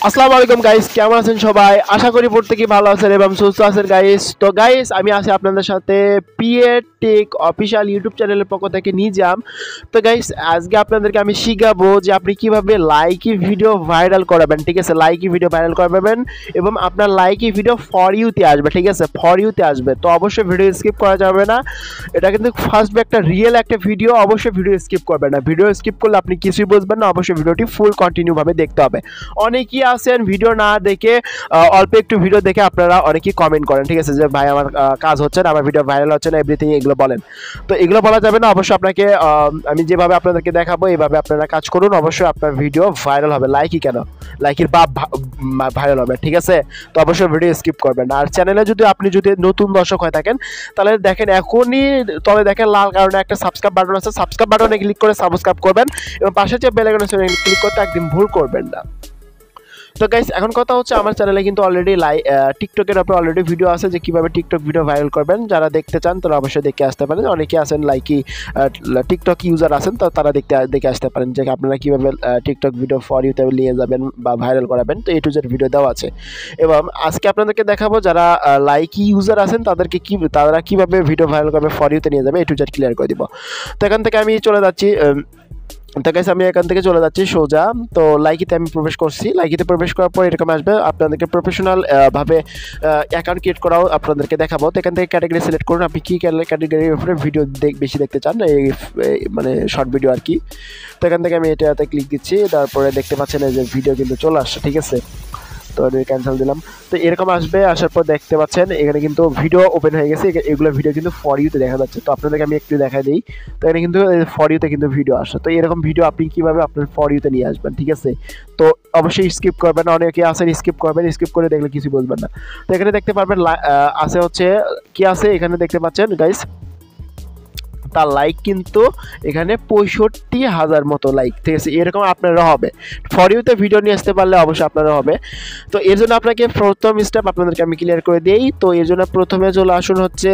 আসসালামু আলাইকুম গাইস, কেমন আছেন সবাই? আশা করি প্রত্যেকেই ভালো আছেন এবং সুস্থ আছেন গাইস। তো গাইস, আমি আছি আপনাদের সাথে পিএ টেক অফিসিয়াল ইউটিউব চ্যানেলের পক্ষ থেকে নিজাম। তো গাইস, আজকে আপনাদেরকে আমি শিখাবো যে আপনি কিভাবে লাইকি ভিডিও ভাইরাল করাবেন। ঠিক আছে, লাইকি ভিডিও ভাইরাল করাবেন এবং আপনার লাইকি ভিডিও ফর ইউতে আসবে। ঠিক আছে, ফর ইউতে আসবে। তো অবশ্যই ভিডিও স্কিপ করা যাবে না। এটা কিন্তু ফার্স্ট একটা রিয়েল একটা ভিডিও, অবশ্যই ভিডিও স্কিপ করবেন না। ভিডিও স্কিপ করলে আপনি কিছুই বুঝবেন না। অবশ্যই ভিডিওটি ফুল কন্টিনিউ ভাবে দেখতে হবে। অনেকেই আছেন ভিডিও না দেখে অল্প একটু ভিডিও দেখে আপনারা অনেকেই কমেন্ট করেন। ঠিক আছে, যে ভাই আমার কাজ হচ্ছে না, আমার ভিডিও ভাইরাল হচ্ছে না, এভরিথিং এগুলো বলেন। তো এগুলো বলা যাবে না। অবশ্যই আপনাকে আমি যেভাবে আপনাদেরকে দেখাবো এইভাবে আপনারা কাজ করুন। অবশ্যই আপনার ভিডিও ভাইরাল হবে। লাইকি কেন, লাইকির বাপ ভাইরাল হবে। ঠিক আছে, তো অবশ্যই ভিডিও স্কিপ করবেন। আর চ্যানেলে আপনি যদি নতুন দর্শক হয়ে থাকেন তাহলে দেখেন এখনই তবে দেখেন লাল কারণে একটা সাবস্ক্রাইব বাটন আছে, সাবস্ক্রাইব বাটনে ক্লিক করে সাবস্ক্রাইব করবেন এবং পাশে যে বেল আইকন আছে ক্লিক করতে একদম ভুল করবেন না। তো গাইস, এখন কথা হচ্ছে আমার চ্যানেলে কিন্তু অলরেডি টিকটকের উপরে অলরেডি ভিডিও আছে যে কিভাবে টিকটক ভিডিও ভাইরাল করবেন। যারা দেখতে চান তারা অবশ্যই দেখে আসতে পারেন। অনেকে আছেন লাইকি টিকটক ইউজার আছেন, তো তারা দেখে আসতে পারেন যে আপনারা কিভাবে টিকটক ভিডিও ফর ইউতে নিয়ে যাবেন বা ভাইরাল করাবেন। তো A to Z ভিডিও দেওয়া আছে এবং আজকে আপনাদেরকে দেখাবো যারা লাইকি ইউজার আছেন তারা কিভাবে ভিডিও ভাইরাল করবে, ফর ইউতে নিয়ে যাবে। A to Z ক্লিয়ার করে দিব। তো এখান থেকে আমি চলে যাচ্ছি। তো গাইস, আমি এখান থেকে চলে যাচ্ছি সোজা। তো লাইকিতে আমি প্রবেশ করছি। লাইকিতে প্রবেশ করার পর এরকম আসবে। আপনাদেরকে প্রফেশনাল ভাবে অ্যাকাউন্ট ক্রিয়েট করাও আপনাদেরকে দেখাবো। তো এখান থেকে ক্যাটাগরি সিলেক্ট করুন, আপনি কী ক্যাটাগরির উপরে ভিডিও বেশি দেখতে চান, এই মানে শর্ট ভিডিও আর কি। তো এখান থেকে আমি এটাতে ক্লিক দিচ্ছি। তারপরে দেখতে পাচ্ছেন যে ভিডিও কিন্তু চলে আসছে। ঠিক আছে, তো আমি ক্যান্সেল দিলাম। তো এরকম আসবে। আসার পর দেখতে পাচ্ছেন এখানে কিন্তু ভিডিও ওপেন হয়ে গেছে। এগুলো ভিডিও কিন্তু ফর ইউতে দেখা যাচ্ছে। তো আপনাদেরকে আমি একটু দেখাই দিই। তো এখানে কিন্তু ফর ইউতে কিন্তু ভিডিও আসে। তো এরকম ভিডিও আপনি কিভাবে আপনার ফর ইউতে নিয়ে আসবেন। ঠিক আছে, তো অবশ্যই স্কিপ করবেন না। অনেকে আসেন স্কিপ করবেন, স্কিপ করে দেখলে কিছু বুঝবেন না। তো এখানে দেখতে পারবেন আছে হচ্ছে কি আছে, এখানে দেখতে পাচ্ছেন গাইস তার লাইক কিন্তু এখানে 65,000 মতো লাইক। ঠিক আছে, এরকম আপনারা হবে। ফর ইউতে ভিডিও নিয়ে আসতে পারলে অবশ্যই আপনারা হবে। তো এর জন্য আপনাকে প্রথম স্টেপ আপনাদেরকে আমি ক্লিয়ার করে দিই। তো এর জন্য প্রথমে চলে আসুন হচ্ছে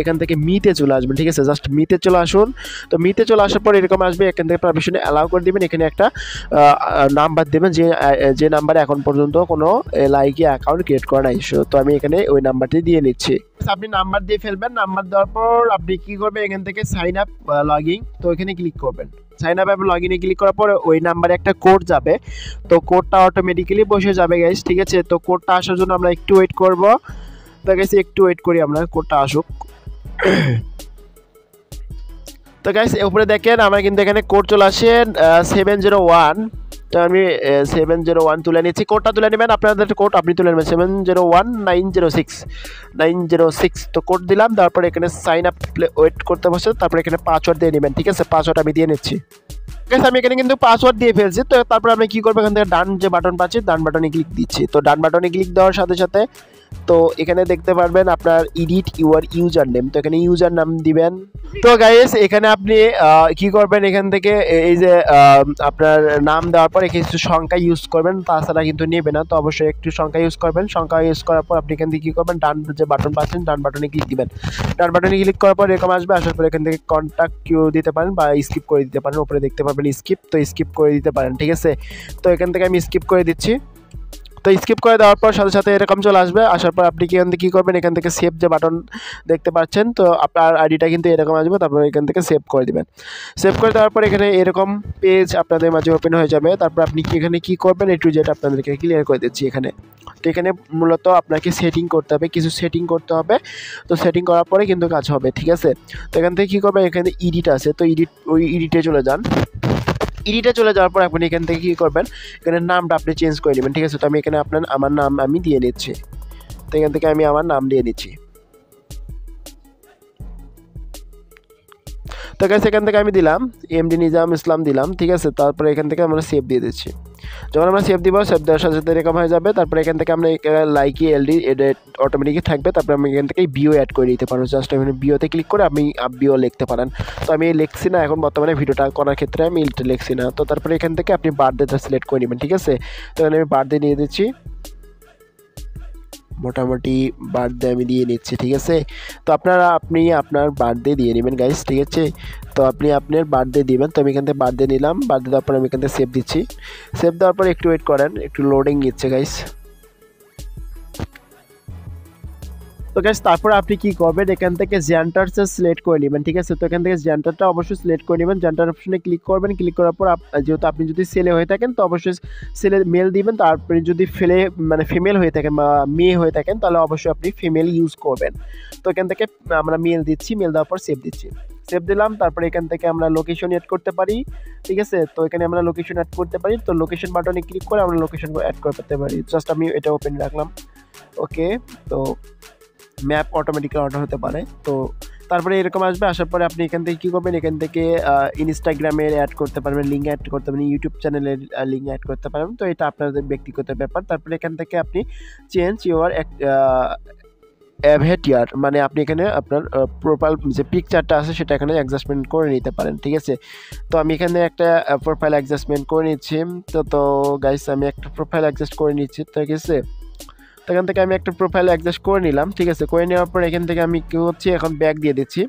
এখান থেকে মিতে চলে আসবেন। ঠিক আছে, জাস্ট মিতে চলে আসুন। তো মিতে চলে আসার পর এরকম আসবে। এখান থেকে পারমিশনে অ্যালাউ করে দেবেন। এখানে একটা নাম্বার দেবেন যে নাম্বারে এখন পর্যন্ত কোনো লাইকি অ্যাকাউন্ট ক্রিয়েট করা নাই। তো আমি এখানে ওই নাম্বারটি দিয়ে নিচ্ছি। আপনি নাম্বার দিয়ে ফেলবেন। নাম্বার দেওয়ার পর আপনি কি করবেন, এখান থেকে সাইন আপ লগইন, তো এখানে ক্লিক করবেন। সাইন আপ এবং লগইনে ক্লিক করার পরে ওই নাম্বারে একটা কোড যাবে। তো কোডটা অটোমেটিক্যালি বসে যাবে গাইস। ঠিক আছে, তো কোডটা আসার জন্য আমরা একটু ওয়েট করব। তো গাইস, একটু ওয়েট করি আমরা, কোডটা আসুক। তো গাইস, উপরে দেখেন আমার কিন্তু এখানে কোড চলে আসে 701। তো আমি 701 তুলে নিচ্ছি। কোডটা তুলে নেবেন, আপনাদের কোড আপনি তুলে নেবেন 701906। তো কোড দিলাম। তারপরে এখানে সাইন আপ ওয়েট করতে বসে, তারপরে এখানে পাসওয়ার্ড দিয়ে নেবেন। ঠিক আছে, পাসওয়ার্ড আমি দিয়ে নিচ্ছি। আমি এখানে কিন্তু পাসওয়ার্ড দিয়ে ফেলছি। তো তারপরে আমি কী করবো, এখান থেকে ডান যে বাটন পাচ্ছি ডান বাটনে ক্লিক দিচ্ছি। তো ডান বাটনে ক্লিক দেওয়ার সাথে সাথে তো এখানে দেখতে পারবেন আপনার এডিট ইউর ইউজার নেম। তো এখানে ইউজার নাম দিবেন। তো গাইস, এখানে আপনি কি করবেন, এখান থেকে এই যে আপনার নাম দেওয়ার পর কিছু সংখ্যা ইউজ করবেন, তাছাড়া কিন্তু নেবে না। তো অবশ্যই একটু সংখ্যা ইউজ করবেন। সংখ্যা ইউজ করার পর আপনি এখান থেকে কী করবেন, ডান যে বাটন পাচ্ছেন ডান বাটনে ক্লিক দিবেন। ডান বাটনে ক্লিক করার পর এরকম আসবে। আসার পর এখান থেকে কন্ট্যাক্ট কিউ দিতে পারেন বা স্কিপ করে দিতে পারেন। উপরে দেখতে পাবেন স্কিপ, তো স্কিপ করে দিতে পারেন। ঠিক আছে, তো এখান থেকে আমি স্কিপ করে দিচ্ছি। তো স্কিপ করে দেওয়ার পর সাথে সাথে এরকম চলে আসবে। আসার পর আপনি এখান থেকে কী করবেন, এখান থেকে সেভ যে বাটন দেখতে পাচ্ছেন, তো আপনার আইডিটা কিন্তু এরকম আসবে। তারপর এখান থেকে সেভ করে দিবেন। সেভ করে দেওয়ার পর এখানে এরকম পেজ আপনাদের মাঝে ওপেন হয়ে যাবে। তারপর আপনি এখানে কী করবেন, A to Z আপনাদেরকে ক্লিয়ার করে দিচ্ছি এখানে। তো এখানে মূলত আপনাকে সেটিং করতে হবে, কিছু সেটিং করতে হবে। তো সেটিং করার পরে কিন্তু কাজ হবে। ঠিক আছে, তো এখান থেকে কী করবেন, এখানে এডিট আছে, তো ওই এডিটে চলে যান। এডিটে চলে যাওয়ার পর আপনি এখান থেকে কী করবেন, এখানে নামটা আপনি চেঞ্জ করে নেবেন। ঠিক আছে, তো আমি এখানে আমার নাম আমি দিয়ে নিচ্ছি। তো এখান থেকে আমি আমার নাম দিয়ে নিচ্ছি। তো গাইস, এখান থেকে আমি দিলাম এমডি নিজাম ইসলাম দিলাম। ঠিক আছে, তারপরে এখান থেকে আমরা সেভ দিয়ে দিচ্ছি। যখন আমরা সেভ দিব, সেভ দেওয়ার সাথে সাথে এরকম হয়ে যাবে। তারপরে এখান থেকে আমরা লাইকি এলডি অটোমেটিকই থাকবে। তারপরে আমি এখান থেকে বিও অ্যাড করে দিতে পারবো। জাস্ট এখানে বিওতে ক্লিক করে আপনি বিও লিখতে পারেন। তো আমি লিখছি না এখন বর্তমানে, ভিডিওটা করার ক্ষেত্রে আমি লিখছি না। তো তারপরে এখান থেকে আপনি বার্থডেটা সিলেক্ট করে নেবেন। ঠিক আছে, তো এখানে আমি বার্থডে নিয়ে দিচ্ছি। মোটামুটি বার্থডে আমি দিয়ে নিচ্ছি, ঠিক আছে। তো আপনি আপনার বার্থডে দিয়ে নেবেন গাইস, ঠিক আছে। তো আপনি আপনার বার্থডে দিবেন। তো আমি এখান থেকে বার্থডে নিলাম, বার্থডে দেওয়ার পর আমি এখান থেকে সেভ দিচ্ছি। সেভ দেওয়ার পর একটু ওয়েট করেন, একটু লোডিং নিচ্ছে গাইস। তো গাইস তারপর আপনি কি করবেন, এখান থেকে জেন্ডারটা সিলেক্ট করে নেবেন, ঠিক আছে। তো এখান থেকে জেন্ডারটা অবশ্যই সিলেক্ট করে নেবেন, জেন্ডার অপশনে ক্লিক করবেন। ক্লিক করার পর যেহেতু আপনি যদি ছেলে হয়ে থাকেন তো অবশ্যই ছেলে মেল দিবেন। তারপরে যদি ফিমেল হয়ে থাকেন বা মেয়ে হয়ে থাকেন তাহলে অবশ্যই আপনি ফিমেল ইউজ করবেন। তো এখান থেকে আমরা মেল দিচ্ছি, মেল দেওয়ার পর সেভ দিচ্ছি। সেভ দিলাম। তারপরে এখান থেকে আমরা লোকেশন অ্যাড করতে পারি, ঠিক আছে। তো এখানে আমরা লোকেশন অ্যাড করতে পারি। তো লোকেশন বাটনে ক্লিক করে আমরা লোকেশন অ্যাড করতে পারি। জাস্ট আমি এটা ওপেন রাখলাম, ওকে। তো ম্যাপ অটোমেটিক্যালি অর্ডার হতে পারে। তো তারপরে এরকম আসবে, আসার পরে আপনি এখান থেকে কী করবেন, এখান থেকে ইনস্টাগ্রামের অ্যাড করতে পারবেন, লিঙ্ক অ্যাড করতে পারবেন, ইউটিউব চ্যানেলের লিঙ্ক অ্যাড করতে পারবেন। তো এটা আপনাদের ব্যক্তিগত ব্যাপার। তারপরে এখান থেকে আপনি চেঞ্জ ইউর অ্যাভেটিয়ার, মানে আপনি এখানে আপনার প্রোফাইল যে পিকচারটা আছে সেটা এখানে অ্যাডজাস্টমেন্ট করে নিতে পারেন, ঠিক আছে। তো আমি এখানে একটা প্রোফাইল অ্যাডজাস্টমেন্ট করে নিচ্ছি। তো গাইস আমি একটা প্রোফাইল অ্যাডজাস্ট করে নিচ্ছি, ঠিক আছে। তো এখান থেকে আমি একটা প্রোফাইল অ্যাডজাস্ট করে নিলাম, ঠিক আছে। করে নেওয়ার পর এখান থেকে আমি কী হচ্ছে এখন ব্যাক দিয়ে দিচ্ছি।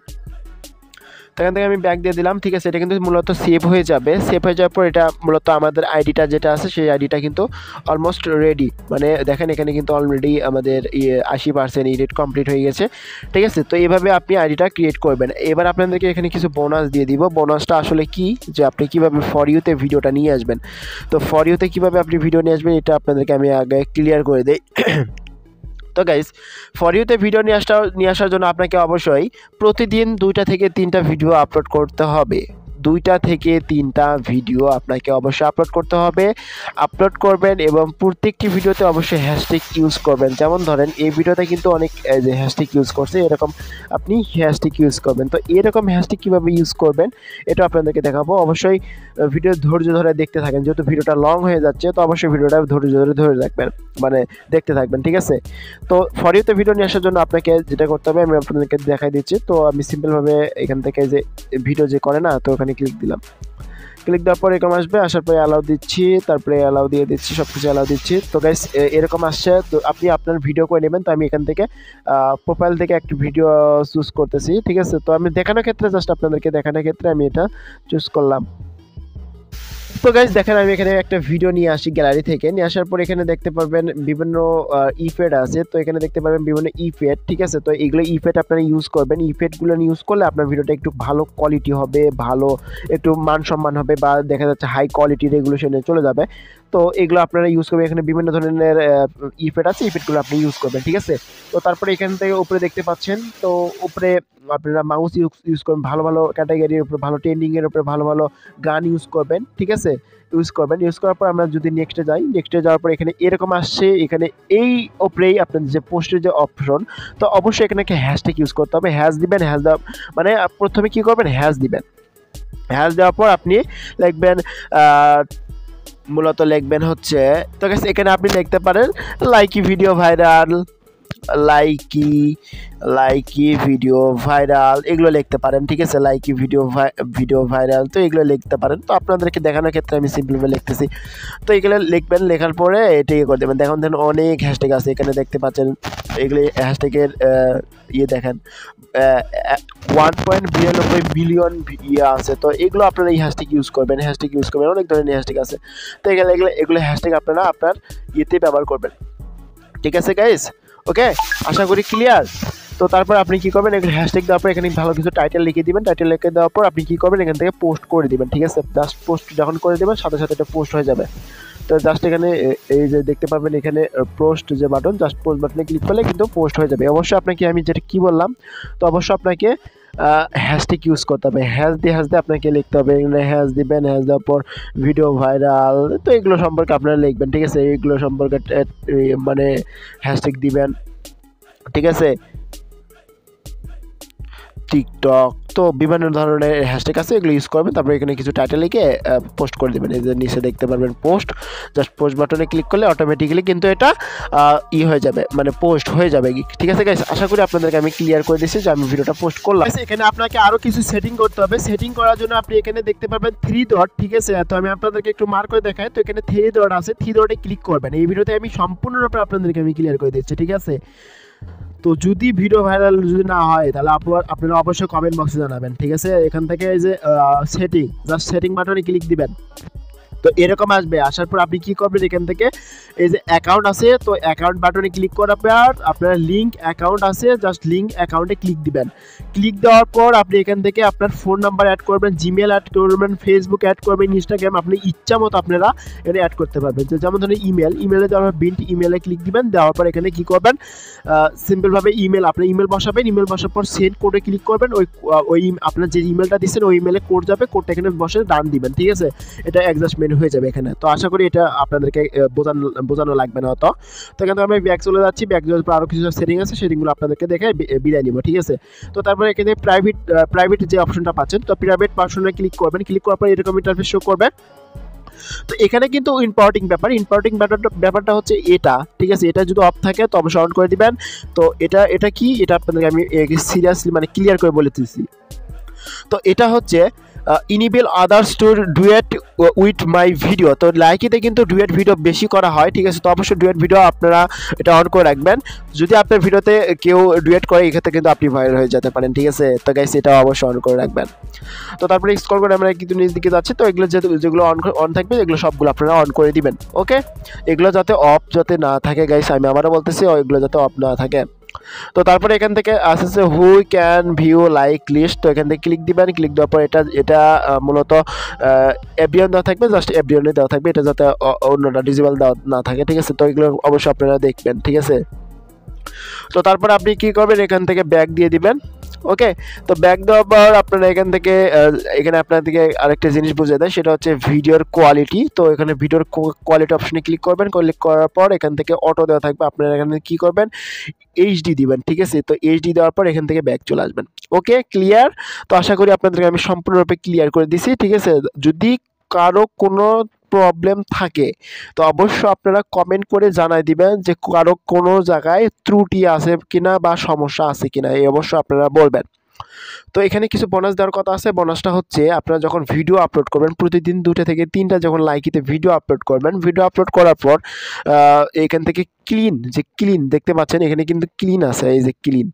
তো এখান থেকে আমি ব্যাক দিয়ে দিলাম, ঠিক আছে। এটা কিন্তু মূলত সেভ হয়ে যাবে। সেভ হয়ে যাওয়ার পর এটা মূলত আমাদের আইডিটা যেটা আছে সেই আইডিটা কিন্তু অলমোস্ট রেডি, মানে দেখেন এখানে কিন্তু অলরেডি আমাদের 80% এডিট কমপ্লিট হয়ে গেছে, ঠিক আছে। তো এইভাবে আপনি আইডিটা ক্রিয়েট করবেন। এবার আপনাদেরকে এখানে কিছু বোনাস দিয়ে দিব। বোনাসটা আসলে কি, যে আপনি কীভাবে ফর ইউতে ভিডিওটা নিয়ে আসবেন। তো ফর ইউতে কীভাবে আপনি ভিডিও নিয়ে আসবেন এটা আপনাদেরকে আমি আগে ক্লিয়ার করে দিই। তো গাইস ফর ইউতে ভিডিও নিয়ে আসার জন্য আপনাকে অবশ্যই প্রতিদিন 2টা থেকে 3টা ভিডিও আপলোড করতে হবে। 2টা থেকে 3টা ভিডিও আপনাকে অবশ্যই আপলোড করতে হবে। আপলোড করবেন এবং প্রত্যেকটি ভিডিওতে অবশ্যই হ্যাশট্যাগ ইউজ করবেন। যেমন ধরেন এই ভিডিওতে কিন্তু অনেক যে হ্যাশট্যাগ ইউজ করছে, এরকম আপনি হ্যাশট্যাগ ইউজ করবেন। তো এরকম হ্যাশট্যাগ কীভাবে ইউজ করবেন এটা আপনাদেরকে দেখাবো। অবশ্যই ভিডিও ধৈর্য ধরে দেখতে থাকেন, যেহেতু ভিডিওটা লং হয়ে যাচ্ছে তো অবশ্যই ভিডিওটা ধৈর্য ধরে রাখবেন, মানে দেখতে থাকবেন, ঠিক আছে। তো ফর ইউতে ভিডিও নিয়ে আসার জন্য আপনাকে যেটা করতে হবে আমি আপনাদেরকে দেখাই দিচ্ছি। তো আমি সিম্পলভাবে এখান থেকে যে ভিডিও যে করে না, তো ওখানে ক্লিক দিলাম। ক্লিক দেওয়ার পর এরকম আসবে, আসার পরে অ্যালাউ দিচ্ছি, তারপরে অ্যালাউ দিয়ে দিচ্ছি, সব কিছু অ্যালাউ দিচ্ছি। তো গাইস এরকম আসছে। তো আপনি আপনার ভিডিও করে নেবেন। তো আমি এখান থেকে প্রোফাইল থেকে একটি ভিডিও চুজ করতেছি, ঠিক আছে। তো আমি দেখানোর ক্ষেত্রে জাস্ট আপনাদেরকে দেখানোর ক্ষেত্রে আমি এটা চুজ করলাম। তো গাইস দেখেন আমি এখানে একটা ভিডিও নিয়ে আসি গ্যালারি থেকে। নিয়ে আসার পর এখানে দেখতে পারবেন বিভিন্ন ইফেক্ট আছে। তো এখানে দেখতে পারবেন বিভিন্ন ইফেক্ট, ঠিক আছে। তো এইগুলো ইফেক্ট আপনারা ইউজ করবেন। ইফেক্টগুলো ইউজ করলে আপনার ভিডিওটা একটু ভালো কোয়ালিটি হবে, ভালো একটু মান সম্মান হবে, বা দেখা যাচ্ছে হাই কোয়ালিটি রেগুলেশনে চলে যাবে। তো এগুলো আপনারা ইউজ করবেন। এখানে বিভিন্ন ধরনের ইফেক্ট আছে, ইফেক্টগুলো আপনি ইউজ করবেন, ঠিক আছে। তো তারপরে এখান থেকে উপরে দেখতে পাচ্ছেন, তো উপরে আপনারা মাউস ইউজ করবেন, ভালো ভালো ক্যাটাগরির উপরে, ভালো ট্রেন্ডিংয়ের উপরে ভালো ভালো গান ইউজ করবেন, ঠিক আছে। ইউজ করবেন। ইউজ করার পর আমরা যদি নেক্সটে যাই, নেক্সটে যাওয়ার পর এখানে এরকম আসছে, এখানে এই ওপরেই আপনার যে পোস্টের যে অপশন, তো অবশ্যই এখানে হ্যাশট্যাগ ইউজ করতে হবে। হ্যাশ দিবেন, হ্যাশ দেওয়া মানে প্রথমে কী করবেন, হ্যাশ দিবেন। হ্যাশ দেওয়ার পর আপনি লিখবেন মূলত লিখবেন হচ্ছে, তো গাইস এখানে আপনি লিখতে পারেন Likee video viral, Likee video viral, এগুলো লিখতে পারেন, ঠিক আছে। লাইকি ভিডিও ভাইরাল, তো এগুলো লিখতে পারেন। তো আপনাদেরকে দেখানোর ক্ষেত্রে আমি সিম্পলভাবে লিখতেছি। তো এগুলো লিখবেন, লেখার পরে এটা করে দেবেন। দেখুন অনেক হ্যাশট্যাগ আছে এখানে দেখতে পাচ্ছেন। এগুলো হ্যাশট্যাগের দেখেন 1.92 বিলিয়ন আছে। তো এগুলো আপনারা এই হ্যাশট্যাগ ইউজ করবেন, অনেক ধরনের হ্যাশট্যাগ আছে। তো এগুলো হ্যাশট্যাগ আপনারা আপনার ইয়েতে ব্যবহার করবেন, ঠিক আছে গাইস। ওকে, আশা করি ক্লিয়ার। তো তারপর আপনি কি করবেন, এগুলো হ্যাশট্যাগ দেওয়ার পর এখানে ভালো কিছু টাইটেল লিখে দিবেন। টাইটেল লিখে দেওয়ার পর আপনি কি করবেন, এখান থেকে পোস্ট করে দিবেন, ঠিক আছে। জাস্ট পোস্ট যখন করে দেবেন সাথে সাথে এটা পোস্ট হয়ে যাবে। তো জাস্ট এখানে এই যে দেখতে পাবেন এখানে পোস্ট যে বাটন, জাস্ট পোস্ট বাটনে ক্লিক করলে কিন্তু পোস্ট হয়ে যাবে। অবশ্যই আপনাকে আমি যেটা কি বললাম, তো অবশ্যই আপনাকে হ্যাশট্যাগ ইউজ করতে হবে। হ্যাশ দিয়ে আপনাকে লিখতে হবে। এখানে হ্যাশ দিবেন, হ্যাশ দেওয়ার পর ভিডিও ভাইরাল, তো এগুলো সম্পর্কে আপনারা লিখবেন, ঠিক আছে। এগুলো সম্পর্কে মানে হ্যাশট্যাগ দিবেন, ঠিক আছে। টিকটক, তো বিভিন্ন ধরনের হ্যাশট্যাগ আছে, এগুলো ইউজ করবেন। তারপরে এখানে কিছু টাইটেল লিখে পোস্ট করে দেবেন। এই যে নিচে দেখতে পারবেন পোস্ট, জাস্ট পোস্ট বাটনে ক্লিক করলে অটোমেটিক্যালি কিন্তু এটা হয়ে যাবে, মানে পোস্ট হয়ে যাবে। ঠিক আছে গাইস, আশা করি আপনাদেরকে আমি ক্লিয়ার করে দিচ্ছি যে আমি ভিডিওটা পোস্ট করলাম। এখানে আপনাকে আরও কিছু সেটিং করতে হবে। সেটিং করার জন্য আপনি এখানে দেখতে পাবেন 3 ডট। ঠিক আছে, তো আমি আপনাদেরকে একটু মার্ক করে দেখাই। তো এখানে 3 ডট আছে, 3 ডটে ক্লিক করবেন। এই ভিডিওতে আমি সম্পূর্ণরূপে আপনাদেরকে আমি ক্লিয়ার করে দিচ্ছি। ঠিক আছে, তো যদি ভিডিও ভাইরাল যদি না হয় তাহলে আপনারা অবশ্যই কমেন্ট বক্সে জানাবেন। ঠিক আছে, এখান থেকে এই যে সেটিং, জাস্ট সেটিং বাটনে ক্লিক দিবেন। তো এরকম আসবে, আসার পর আপনি কি করবেন, এখান থেকে এই যে অ্যাকাউন্ট আছে, তো অ্যাকাউন্ট বাটনে ক্লিক করার পর আপনার লিঙ্ক অ্যাকাউন্ট আছে, জাস্ট লিঙ্ক অ্যাকাউন্টে ক্লিক দিবেন। ক্লিক দেওয়ার পর আপনি এখান থেকে আপনার ফোন নাম্বার অ্যাড করবেন, জিমেল অ্যাড করবেন, ফেসবুক অ্যাড করবেন, ইনস্টাগ্রাম, আপনি ইচ্ছা মতো আপনারা এখানে অ্যাড করতে পারবেন। তো যেমন ধরুন ইমেলে দেওয়ার বিল্ট ইমেলে ক্লিক দিবেন। দেওয়ার পর এখানে কী করবেন, সিম্পলভাবে আপনি ইমেল বসাবেন। ইমেল বসার পর সেন্ড কোডে ক্লিক করবেন। ওই আপনার যে ইমেলটা দিচ্ছেন ওই ইমেলে কোড যাবে, কোডটা এখানে বসে ডান দিবেন। ঠিক আছে, এটা অ্যাডজাস্টমেন্ট হয়ে যাবে এখানে। তো আশা করি এটা আপনাদেরকে বোঝানো লাগবে না অত। তো এখান থেকে আমি ব্যাক চলে যাচ্ছি। ব্যাক যাওয়ার পর আরও কিছু সেটিং আছে, সেটিংগুলো আপনাদেরকে দেখে বিদায় নিব। ঠিক আছে, তো তারপরে এখানে প্রাইভেট যে অপশনটা পাচ্ছেন, তো প্রাইভেট পার্সনে ক্লিক করবেন। ক্লিক করার পর এরকম ইন্টারফেস শো করবে। তো এখানে কিন্তু ইম্পর্টিং ব্যাপারটা হচ্ছে এটা। ঠিক আছে, এটা যদি অফ থাকে তো অবশ্যই অন করে দিবেন। তো এটা কি, এটা আপনাদেরকে আমি সিরিয়াসলি মানে ক্লিয়ার করে বলে দিচ্ছি। তো এটা হচ্ছে enable others to duet with my video. তো লাইকিতে কিন্তু ডুয়েট ভিডিও বেশি করা হয়। ঠিক আছে, তো অবশ্যই ডুয়েট ভিডিও আপনারা এটা অন করে রাখবেন। যদি আপনার ভিডিওতে কেউ ডুয়েট করে এক্ষেত্রে কিন্তু আপনি ভাইরাল হয়ে যেতে পারেন। ঠিক আছে, তো গাইস এটা অবশ্যই অন করে রাখবেন। তো তারপরে স্ক্রল করে আমরা কিন্তু নিচ দিকে যাচ্ছি। তো এগুলো যেগুলো অন থাকবে এগুলো সবগুলো আপনারা অন করে দিবেন। ওকে, এগুলো যাতে অফ না থাকে গাইস, আমি আবারও বলতেছি এগুলো যাতে অফ না থাকে। তো তারপরে এখান থেকে আসছে who can view like list. তো এখান থেকে ক্লিক দিবেন। ক্লিক দেওয়ার পর এটা মূলত এবিয়ন দেওয়া থাকবে, জাস্ট এবিয়নে দেওয়া থাকবে, এটা যাতে অন্যটা ডিজেবল দেওয়া না থাকে। ঠিক আছে, তো এগুলো অবশ্যই আপনারা দেখবেন। ঠিক আছে, তো তারপর আপনি কি করবেন, এখান থেকে ব্যাক দিয়ে দিবেন। ওকে, তো ব্যাক দেওয়ার পর আপনারা এখানে আপনাদেরকে আরেকটা জিনিস বুঝিয়ে দেয়, সেটা হচ্ছে ভিডিওর কোয়ালিটি। তো এখানে ভিডিওর কোয়ালিটি অপশনে ক্লিক করবেন। ক্লিক করার পর এখান থেকে অটো দেওয়া থাকবে, আপনারা এখানে কি করবেন, এইচডি দিবেন। ঠিক আছে, তো এইচডি দেওয়ার পর এখান থেকে ব্যাক চলে আসবেন। ওকে, ক্লিয়ার। তো আশা করি আপনাদেরকে আমি সম্পূর্ণরূপে ক্লিয়ার করে দিছি। ঠিক আছে, যদি কারো কোনো প্রবলেম থাকে তো অবশ্যই আপনারা কমেন্ট করে জানাই দিবেন যে কারো কোনো জায়গায় ত্রুটি আছে কিনা বা সমস্যা আছে কিনা, এই অবশ্যই আপনারা বলবেন। তো এখানে কিছু বোনাস দেওয়ার কথা আছে। বোনাসটা হচ্ছে আপনারা যখন ভিডিও আপলোড করবেন, প্রতিদিন 2টা থেকে 3টা যখন লাইকিতে ভিডিও আপলোড করবেন, ভিডিও আপলোড করার পর এখান থেকে ক্লিন দেখতে পাচ্ছেন, এখানে কিন্তু ক্লিন আছে, এই যে ক্লিন।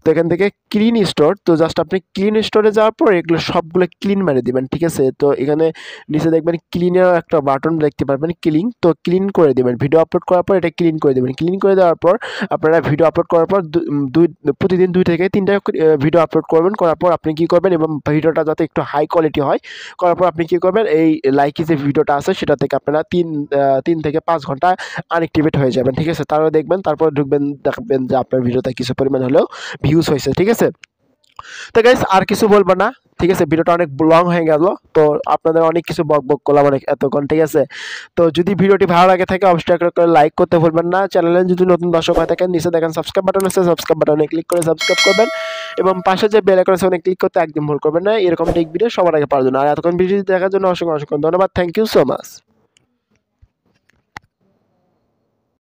তো এখান থেকে ক্লিন স্টোর, তো জাস্ট আপনি ক্লিন স্টোরে যাওয়ার পর এগুলো সবগুলো ক্লিন মেরে দিবেন। ঠিক আছে, তো এখানে নিচে দেখবেন ক্লিনের একটা বাটন দেখতে পারবেন, ক্লিন। তো ক্লিন করে দেবেন, ভিডিও আপলোড করার পর এটা ক্লিন করে দেবেন। ক্লিন করে দেওয়ার পর আপনারা ভিডিও আপলোড করার পর প্রতিদিন 2 থেকে 3টা ভিডিও আপলোড করবেন। করার পর আপনি কি করবেন, এবং ভিডিওটা যাতে একটু হাই কোয়ালিটি হয়, করার পর আপনি কি করবেন, এই লাইকি যে ভিডিওটা আছে সেটা থেকে আপনারা 3 থেকে 5 ঘন্টা আনএক্টিভেট হয়ে যাবেন। ঠিক আছে, তারপর দেখবেন, তারপর ঢুকবেন, দেখবেন যে আপনার ভিডিওতে কিছু পরিমাণ হলেও ভিউজ হয়েছে। ঠিক আছে, তো গাইস আর কিছু বলবো না। ঠিক আছে, ভিডিওটা অনেক লং হয়ে গেল, তো আপনাদের অনেক কিছু বক করলাম অনেক এতক্ষণ। ঠিক আছে, তো যদি ভিডিওটি ভালো লাগে থাকে অবশ্যই একটা করে লাইক করতে ভুলবেন না। চ্যানেলে যদি নতুন দর্শক হয়ে থাকেন নিচে দেখেন সাবস্ক্রাইব বাটন আছে, সাবস্ক্রাইব বাটনে ক্লিক করে সাবস্ক্রাইব করবেন, এবং পাশে যে বেল আইকন আছে ওখানে ক্লিক করতে একদম ভুল করবেন না, এরকম টেক ভিডিও সবার আগে পাওয়ার জন্য। আর এতক্ষণ ভিডিও দেখার জন্য অসংখ্য ধন্যবাদ। Thank you so much.